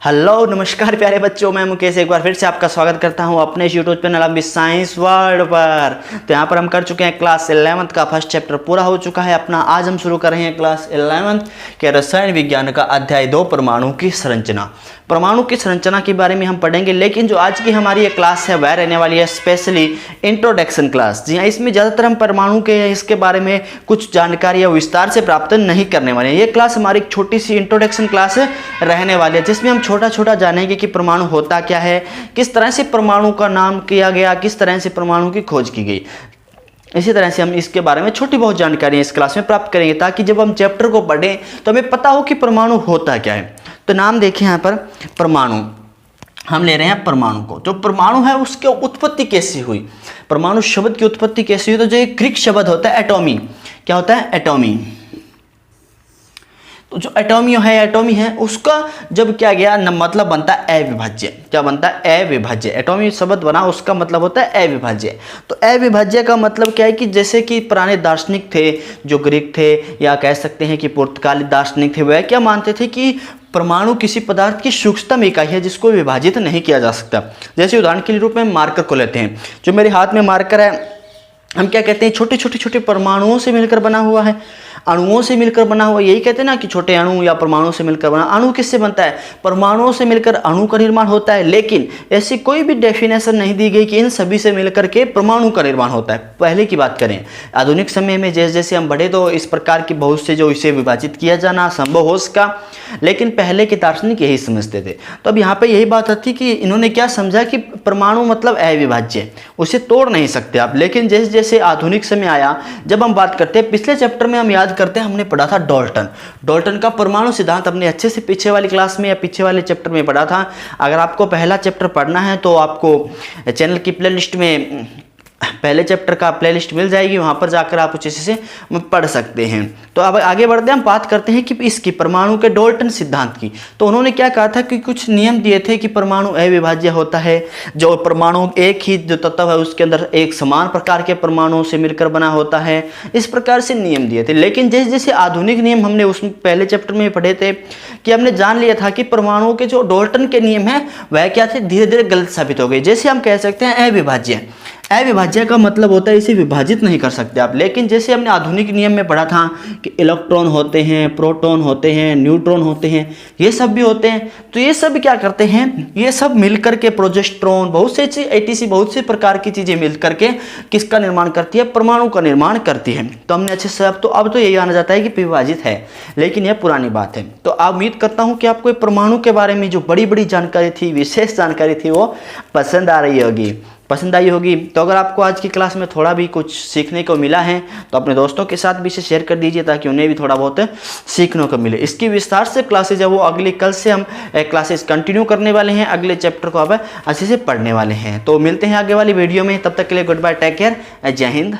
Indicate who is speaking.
Speaker 1: Hello नमस्कार प्यारे बच्चों, मैं मुकेश एक बार फिर से आपका स्वागत करता हूं अपने इस यूट्यूब चैनल अभी साइंस वर्ल्ड पर। तो यहाँ पर हम कर चुके हैं क्लास 11th का फर्स्ट चैप्टर पूरा हो चुका है अपना। आज हम शुरू कर रहे हैं क्लास 11th के रसायन विज्ञान का अध्याय 2 परमाणु की संरचना। परमाणु की संरचना के बारे में हम पढ़ेंगे, लेकिन जो आज की हमारी ये क्लास है वह रहने वाली है स्पेशली इंट्रोडक्शन क्लास। जी हाँ, इसमें ज़्यादातर हम परमाणु के इसके बारे में कुछ जानकारी या विस्तार से प्राप्त नहीं करने वाले हैं। ये क्लास हमारी एक छोटी सी इंट्रोडक्शन क्लास रहने वाली है, जिसमें हम छोटा छोटा जानेंगे कि परमाणु होता क्या है, किस तरह से परमाणु का नाम किया गया, किस तरह से परमाणु की खोज की गई। इसी तरह से हम इसके बारे में छोटी बहुत जानकारी इस क्लास में प्राप्त करेंगे, ताकि जब हम चैप्टर को पढ़ें तो हमें पता हो कि परमाणु होता क्या है। तो नाम देखें यहाँ पर, परमाणु हम ले रहे हैं परमाणु को। जो परमाणु है उसकी उत्पत्ति कैसी हुई, परमाणु शब्द की उत्पत्ति कैसी हुई, तो जो एक ग्रीक शब्द होता है एटॉमी, क्या होता है एटॉमी। तो जो एटॉमी है उसका जब क्या गया मतलब बनता है अविभाज्य। क्या बनता है अविभाज्य। एटॉमी शब्द बना उसका मतलब होता है अविभाज्य। तो अविभाज्य का मतलब क्या है कि जैसे कि पुराने दार्शनिक थे, जो ग्रीक थे या कह सकते हैं कि पुर्तगाली दार्शनिक थे, वह क्या मानते थे कि परमाणु किसी पदार्थ की सूक्ष्मतम इकाई है जिसको विभाजित नहीं किया जा सकता। जैसे उदाहरण के रूप में मार्कर को लेते हैं, जो मेरे हाथ में मार्कर है, हम क्या कहते हैं छोटे छोटे परमाणुओं से मिलकर बना हुआ है, अणुओं से मिलकर बना हुआ। यही कहते हैं ना कि छोटे अणु या परमाणु से मिलकर बना। अणु किससे बनता है, परमाणुओं से मिलकर अणु का निर्माण होता है, लेकिन ऐसी कोई भी डेफिनेशन नहीं दी गई कि इन सभी से मिलकर के परमाणु का निर्माण होता है। पहले की बात करें, आधुनिक समय में जैसे जैसे हम बढ़े तो इस प्रकार की बहुत से जो इसे विभाजित किया जाना संभव हो सका, लेकिन पहले के दार्शनिक यही समझते थे। तो अब यहाँ पे यही बात आती कि इन्होंने क्या समझा कि परमाणु मतलब अविभाज्य, उसे तोड़ नहीं सकते आप। लेकिन जैसे जैसे आधुनिक समय आया, जब हम बात करते हैं, पिछले चैप्टर में हम याद करते हैं हमने पढ़ा था डाल्टन का परमाणु सिद्धांत। हमने अच्छे से पीछे वाली क्लास में या पीछे वाले चैप्टर में पढ़ा था। अगर आपको पहला चैप्टर पढ़ना है तो आपको चैनल की प्लेलिस्ट में पहले चैप्टर का प्लेलिस्ट मिल जाएगी, वहां पर जाकर आप अच्छे से पढ़ सकते हैं। तो अब आगे बढ़ते हैं, हम बात करते हैं कि इसकी परमाणु के डाल्टन सिद्धांत की। तो उन्होंने क्या कहा था कि कुछ नियम दिए थे कि परमाणु अविभाज्य होता है, जो परमाणु एक ही जो तत्व है उसके अंदर एक समान प्रकार के परमाणुओं से मिलकर बना होता है, इस प्रकार से नियम दिए थे। लेकिन जैसे जैसे आधुनिक नियम हमने उसमें पहले चैप्टर में पढ़े थे कि हमने जान लिया था कि परमाणुओं के जो डाल्टन के नियम है वह क्या थे, धीरे धीरे गलत साबित हो गए। जैसे हम कह सकते हैं अविभाज्य का मतलब होता है इसे विभाजित नहीं कर सकते आप। लेकिन जैसे हमने आधुनिक नियम में पढ़ा था कि इलेक्ट्रॉन होते हैं, प्रोटॉन होते हैं, न्यूट्रॉन होते हैं, ये सब भी होते हैं। तो ये सब क्या करते हैं, ये सब मिलकर के प्रोजेस्ट्रॉन, बहुत से चीज एटीसी, बहुत से प्रकार की चीजें मिलकर के किसका निर्माण करती है, परमाणु का निर्माण करती है। तो हमने अच्छे से अब तो यही आना जाता है कि विभाजित है, लेकिन यह पुरानी बात है। तो आप उम्मीद करता हूँ कि आपको परमाणु के बारे में जो बड़ी बड़ी जानकारी थी, विशेष जानकारी थी, वो पसंद आई होगी। तो अगर आपको आज की क्लास में थोड़ा भी कुछ सीखने को मिला है तो अपने दोस्तों के साथ भी इसे शेयर कर दीजिए, ताकि उन्हें भी थोड़ा बहुत सीखने को मिले। इसकी विस्तार से क्लासेज है वो अगली कल से हम क्लासेस कंटिन्यू करने वाले हैं, अगले चैप्टर को अब अच्छे से पढ़ने वाले हैं। तो मिलते हैं आगे वाली वीडियो में, तब तक के लिए गुड बाय, टेक केयर, जय हिंद।